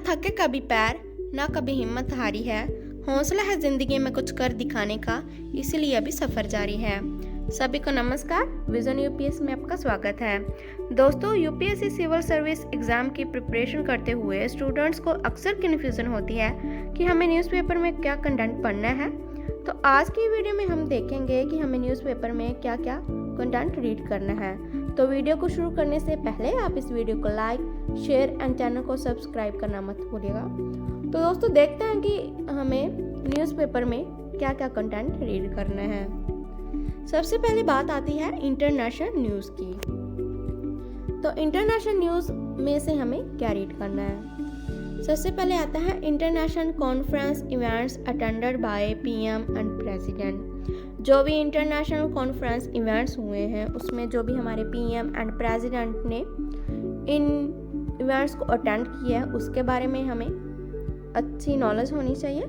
थके कभी पैर, ना कभी हिम्मत हारी है। हौसला है जिंदगी में कुछ कर दिखाने का, इसलिए अभी सफर जारी है। सभी को नमस्कार, विजन यूपीएस में आपका स्वागत है। दोस्तों, यूपीएससी सिविल सर्विस एग्जाम की प्रिपरेशन करते हुए स्टूडेंट्स को अक्सर कन्फ्यूजन होती है कि हमें न्यूज़पेपर में क्या कंटेंट पढ़ना है। तो आज की वीडियो में हम देखेंगे कि हमें न्यूज़पेपर में क्या क्या कंटेंट रीड करना है। तो वीडियो को शुरू करने से पहले आप इस वीडियो को लाइक, शेयर एंड चैनल को सब्सक्राइब करना मत भूलिएगा। तो दोस्तों, देखते हैं कि हमें न्यूज़पेपर में क्या क्या कंटेंट रीड करना है। सबसे पहले बात आती है इंटरनेशनल न्यूज़ की। तो इंटरनेशनल न्यूज़ में से हमें क्या रीड करना है। सबसे पहले आता है international conference events attended by PM and president. जो भी इंटरनेशनल कॉन्फ्रेंस इवेंट्स हुए हैं उसमें जो भी हमारे पीएम एंड प्रेसिडेंट ने इन इवेंट्स को अटेंड किया है उसके बारे में हमें अच्छी नॉलेज होनी चाहिए।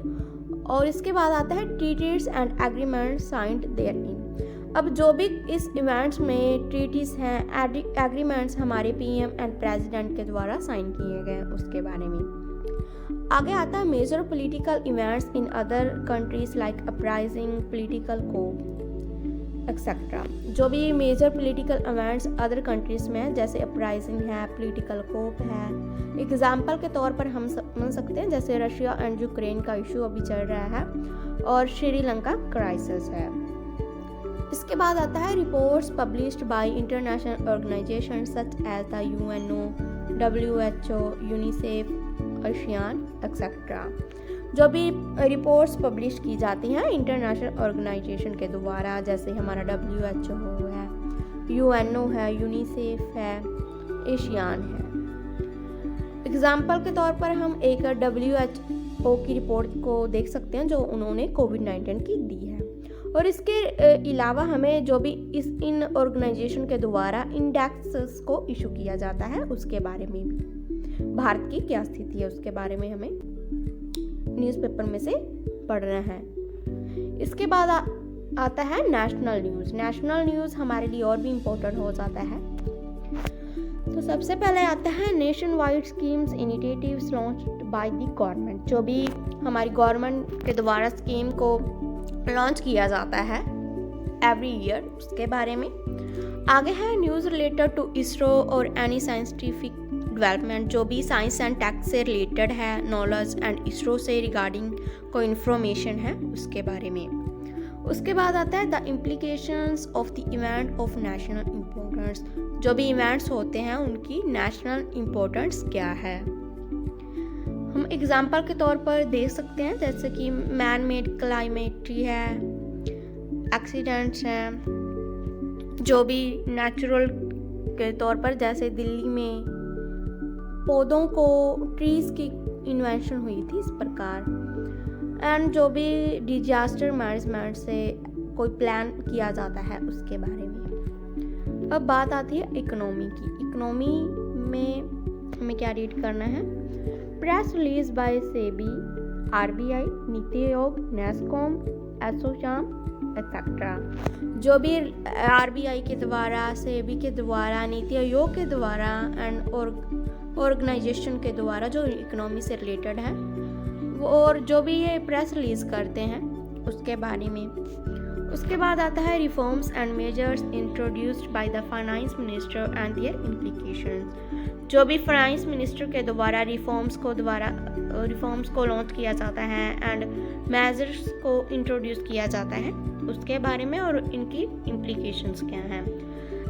और इसके बाद आता है treaties and agreement signed there in. अब जो भी इस इवेंट्स में ट्रीटीज हैं, एग्रीमेंट्स हमारे पीएम एंड प्रेसिडेंट के द्वारा साइन किए गए उसके बारे में। आगे आता है major political events in other countries like uprising, political को एक्सेट्रा। जो भी major political events other countries में है, जैसे अपराइजिंग है, पॉलिटिकल कोप है। एग्जाम्पल के तौर पर हम मान सकते हैं जैसे रशिया एंड यूक्रेन का इशू अभी चल रहा है और श्रीलंका क्राइसिस है। इसके बाद आता है reports published by international organisation such as the UNO, WHO, UNICEF, ASEAN etcetera. जो भी रिपोर्ट्स पब्लिश की जाती हैं इंटरनेशनल ऑर्गेनाइजेशन के द्वारा, जैसे हमारा WHO है, UNO है, यूनिसेफ है, आसियान है। एग्जाम्पल के तौर पर हम एक WHO की रिपोर्ट को देख सकते हैं जो उन्होंने कोविड-19 की दी है। और इसके अलावा हमें जो भी इन ऑर्गेनाइजेशन के द्वारा इंडेक्सेस को इशू किया जाता है उसके बारे में भी, भारत की क्या स्थिति है उसके बारे में हमें न्यूज़पेपर में से पढ़ना है। इसके बाद आता है नेशनल न्यूज़। नेशनल न्यूज़ हमारे लिए और भी इम्पोर्टेंट हो जाता है। तो सबसे पहले आता है nation wide schemes initiatives launched by the government. जो भी हमारी गवर्नमेंट के द्वारा स्कीम को लॉन्च किया जाता है एवरी ईयर उसके बारे में। आगे है न्यूज़ रिलेटेड टू इसरो और एनी साइंटिफिक डेवलपमेंट। जो भी साइंस एंड टेक से रिलेटेड है नॉलेज एंड इसरो से रिगार्डिंग कोई इन्फॉर्मेशन है उसके बारे में। उसके बाद आता है the implications of the event of national importance. जो भी इवेंट्स होते हैं उनकी नेशनल इम्पोर्टेंस क्या है। हम एग्जाम्पल के तौर पर देख सकते हैं जैसे कि मैन मेड क्लाइमेट्री है, एक्सीडेंट्स हैं, जो भी नेचुरल के तौर पर जैसे दिल्ली में पौधों को ट्रीज की इन्वेंशन हुई थी इस प्रकार। एंड जो भी डिजास्टर मैनेजमेंट से कोई प्लान किया जाता है उसके बारे में। अब बात आती है इकोनॉमी की। इकोनॉमी में हमें क्या रीड करना है। Press release by SEBI, RBI, NITI Aayog, NASSCOM, ASSOCHAM etcetera. जो भी RBI के द्वारा, सेबी के द्वारा, नीति आयोग के द्वारा एंड ऑर्गेनाइजेशन के द्वारा जो इकोनॉमी से रिलेटेड है और जो भी ये प्रेस रिलीज करते हैं उसके बारे में। उसके बाद आता है reforms and measures introduced by the finance minister and their implications. जो भी फाइनेंस मिनिस्टर के द्वारा रिफॉर्म्स को लॉन्च किया जाता है एंड मेजर्स को इंट्रोड्यूस किया जाता है उसके बारे में और इनकी इम्प्लीकेशंस क्या हैं।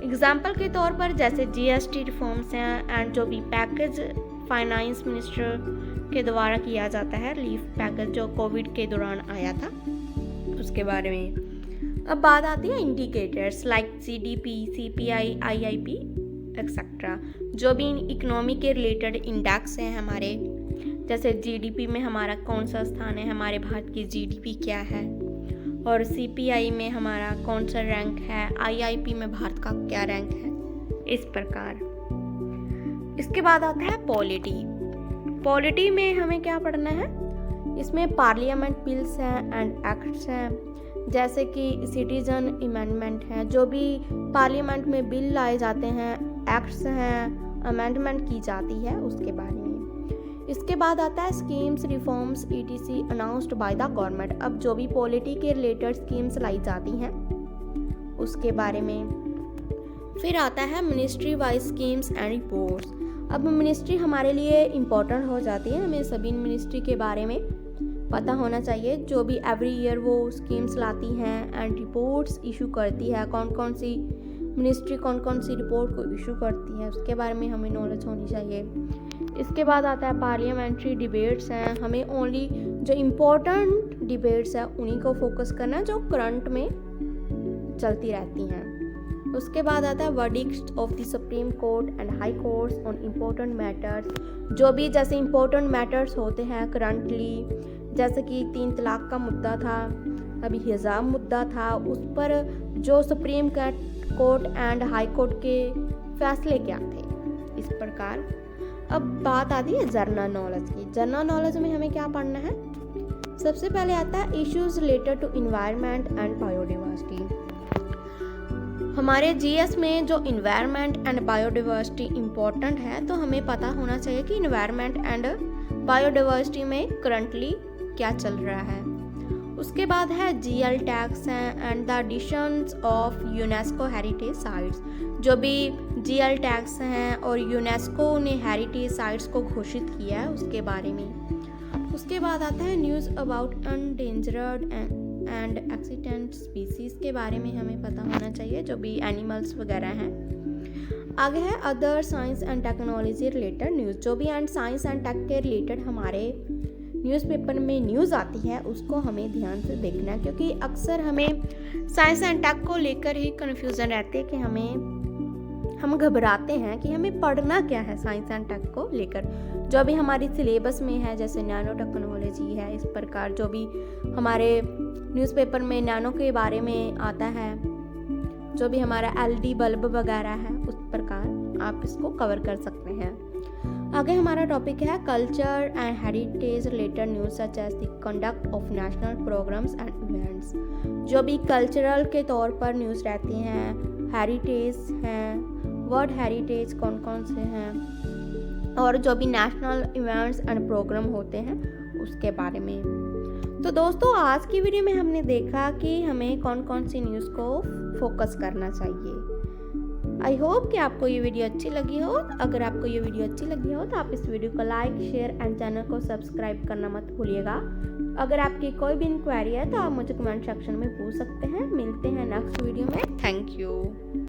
एग्जाम्पल के तौर पर जैसे GST रिफॉर्म्स हैं एंड जो भी पैकेज फाइनेंस मिनिस्टर के द्वारा किया जाता है, रिलीफ पैकेज जो कोविड के दौरान आया था उसके बारे में। अब बात आती है indicators like GDP, CPI, IIP etcetera. जो भी इकोनॉमी के रिलेटेड इंडेक्स हैं हमारे, जैसे GDP में हमारा कौन सा स्थान है, हमारे भारत की GDP क्या है, और CPI में हमारा कौन सा रैंक है, IIP में भारत का क्या रैंक है, इस प्रकार। इसके बाद आता है पॉलिटी। पॉलिटी में हमें क्या पढ़ना है। इसमें पार्लियामेंट बिल्स हैं एंड एक्ट्स हैं, जैसे कि सिटीजन अमेंडमेंट है। जो भी पार्लियामेंट में बिल लाए जाते हैं, एक्ट्स हैं, अमेंडमेंट की जाती है उसके बारे में। इसके बाद आता है schemes reforms ETC announced by the government. अब जो भी पॉलिटी के रिलेटेड स्कीम्स लाई जाती हैं उसके बारे में। फिर आता है ministry wise schemes and reports. अब मिनिस्ट्री हमारे लिए इम्पोर्टेंट हो जाती है, हमें सभी मिनिस्ट्री के बारे में पता होना चाहिए, जो भी एवरी ईयर वो स्कीम्स लाती हैं एंड रिपोर्ट्स इशू करती है। कौन कौन सी मिनिस्ट्री कौन कौन सी रिपोर्ट को इशू करती है उसके बारे में हमें नॉलेज होनी चाहिए। इसके बाद आता है पार्लियामेंट्री डिबेट्स हैं, हमें ओनली जो इम्पोर्टेंट डिबेट्स हैं उन्हीं को फोकस करना है जो करंट में चलती रहती हैं। उसके बाद आता है verdict of the supreme court and high courts on important matters, जो भी जैसे इम्पोर्टेंट मैटर्स होते हैं करंटली, जैसे कि 3 तलाक का मुद्दा था, अभी हिजाब मुद्दा था, उस पर जो supreme court and high court के फैसले क्या थे, इस प्रकार। अब बात आती है जनरल नॉलेज की। जनरल नॉलेज में हमें क्या पढ़ना है? सबसे पहले आता है issues related to environment and biodiversity. हमारे GS में जो इन्वायरमेंट एंड बायोडाइवर्सिटी इम्पोर्टेंट है, तो हमें पता होना चाहिए कि इन्वायरमेंट एंड बायोडाइवर्सिटी में करंटली क्या चल रहा है। उसके बाद है GL टैग्स हैं and the additions of UNESCO heritage sites, जो भी GL टैग्स हैं और यूनेस्को ने हेरिटेज साइट्स को घोषित किया है उसके बारे में। उसके बाद आता है news about endangered and accident species के बारे में हमें पता होना चाहिए, जो भी एनिमल्स वगैरह हैं। आगे है other science and technology related news, जो भी एंड साइंस एंड टेक के रिलेटेड हमारे न्यूज़पेपर में न्यूज़ आती है उसको हमें ध्यान से देखना है, क्योंकि अक्सर हमें साइंस एंड टेक को लेकर ही कन्फ्यूज़न रहते हैं कि हम घबराते हैं कि हमें पढ़ना क्या है साइंस एंड टेक को लेकर। जो भी हमारी सिलेबस में है, जैसे नैनो टेक्नोलॉजी है, इस प्रकार जो भी हमारे न्यूज़पेपर में नैनो के बारे में आता है, जो भी हमारा LED बल्ब वगैरह है, उस प्रकार आप इसको कवर कर सकते हैं। आगे हमारा टॉपिक है culture and heritage related news such as the conduct of national programmes and events. जो भी कल्चरल के तौर पर न्यूज़ रहती हैं, हेरिटेज हैं, वर्ल्ड हेरिटेज कौन कौन से हैं, और जो भी नेशनल इवेंट्स एंड प्रोग्राम होते हैं उसके बारे में। तो दोस्तों, आज की वीडियो में हमने देखा कि हमें कौन कौन सी न्यूज़ को फोकस करना चाहिए। आई होप कि आपको ये वीडियो अच्छी लगी हो। अगर आपको ये वीडियो अच्छी लगी हो तो आप इस वीडियो को लाइक, शेयर एंड चैनल को सब्सक्राइब करना मत भूलिएगा। अगर आपकी कोई भी इंक्वायरी है तो आप मुझे कमेंट सेक्शन में पूछ सकते हैं। मिलते हैं नेक्स्ट वीडियो में। Thank you.